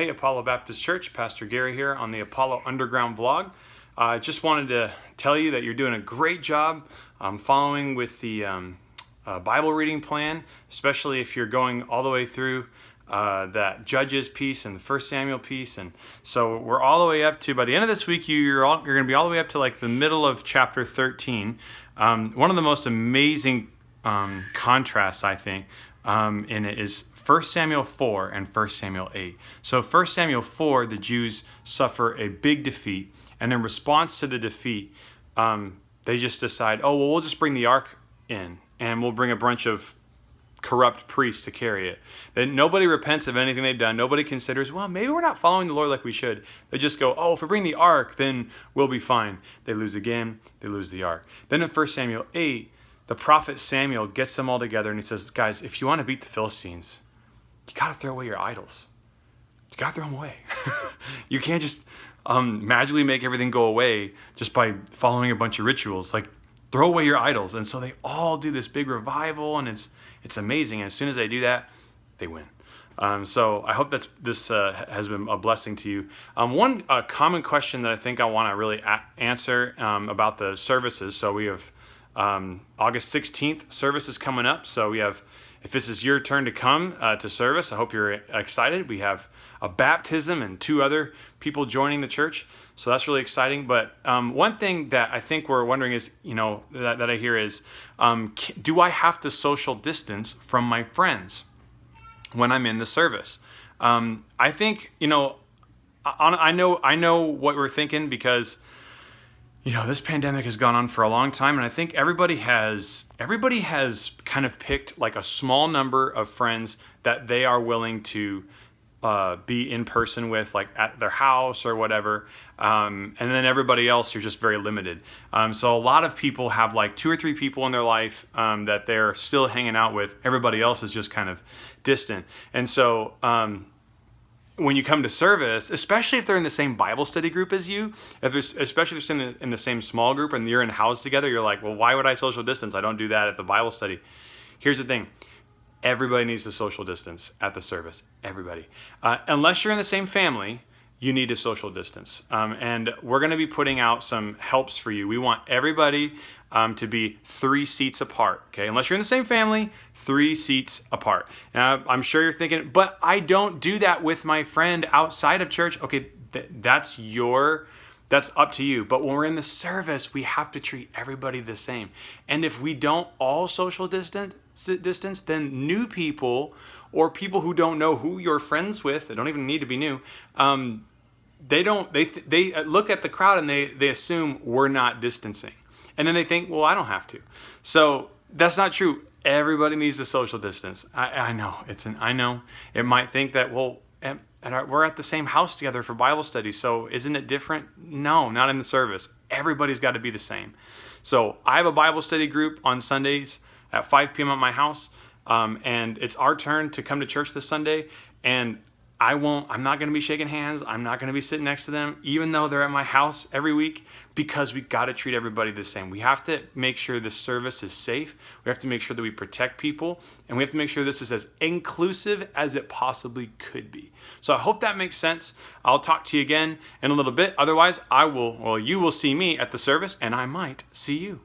Hey, Apollo Baptist Church, Pastor Gary here on the Apollo Underground vlog. I just wanted to tell you that you're doing a great job following with the Bible reading plan, especially if you're going all the way through that Judges piece and the 1 Samuel piece. And so we're all the way up to, by the end of this week, you're going to be all the way up to like the middle of chapter 13. One of the most amazing contrasts, I think, in it is 1 Samuel 4 and 1 Samuel 8. So 1 Samuel 4, the Jews suffer a big defeat, and in response to the defeat, they just decide, oh, well, we'll just bring the ark in, and we'll bring a bunch of corrupt priests to carry it. Then nobody repents of anything they've done. Nobody considers, well, maybe we're not following the Lord like we should. They just go, oh, if we bring the ark, then we'll be fine. They lose again. They lose the ark. Then in 1 Samuel 8, the prophet Samuel gets them all together, and he says, guys, if you want to beat the Philistines, you got to throw away your idols. You got to throw them away. You can't just magically make everything go away just by following a bunch of rituals. Like, throw away your idols. And so they all do this big revival, and it's amazing. And as soon as they do that, they win. So I hope this has been a blessing to you. One common question that I think I want to really answer about the services. So we have August 16th service is coming up. So we have, if this is your turn to come to service, I hope you're excited. We have a baptism and 2 other people joining the church. So that's really exciting. But one thing that I think we're wondering is, that I hear is, do I have to social distance from my friends when I'm in the service? I think, I know what we're thinking because, this pandemic has gone on for a long time, and I think everybody has kind of picked like a small number of friends that they are willing to be in person with, like at their house or whatever, and then everybody else, you're just very limited. So a lot of people have like 2 or 3 people in their life that they're still hanging out with. Everybody else is just kind of distant. And so when you come to service, especially if they're in the same Bible study group as you, especially if they're in the same small group and you're in house together, you're like, well, why would I social distance? I don't do that at the Bible study. Here's the thing. Everybody needs to social distance at the service. Everybody. Unless you're in the same family, you need to social distance. And we're going to be putting out some helps for you. We want everybody to be 3 seats apart. Okay, unless you're in the same family, 3 seats apart. Now, I'm sure you're thinking, but I don't do that with my friend outside of church. Okay, that's up to you. But when we're in the service, we have to treat everybody the same. And if we don't all social distance, then new people or people who don't know who you're friends with, they don't even need to be new, they look at the crowd and they assume we're not distancing. And then they think, well, I don't have to. So that's not true. Everybody needs to social distance. I know. I know. It might think that, well, we're at the same house together for Bible study, so isn't it different? No, not in the service. Everybody's got to be the same. So I have a Bible study group on Sundays at 5 p.m. at my house, and it's our turn to come to church this Sunday, and I'm not going to be shaking hands. I'm not going to be sitting next to them, even though they're at my house every week, because we got to treat everybody the same. We have to make sure the service is safe. We have to make sure that we protect people, and we have to make sure this is as inclusive as it possibly could be. So I hope that makes sense. I'll talk to you again in a little bit. Otherwise, you will see me at the service, and I might see you.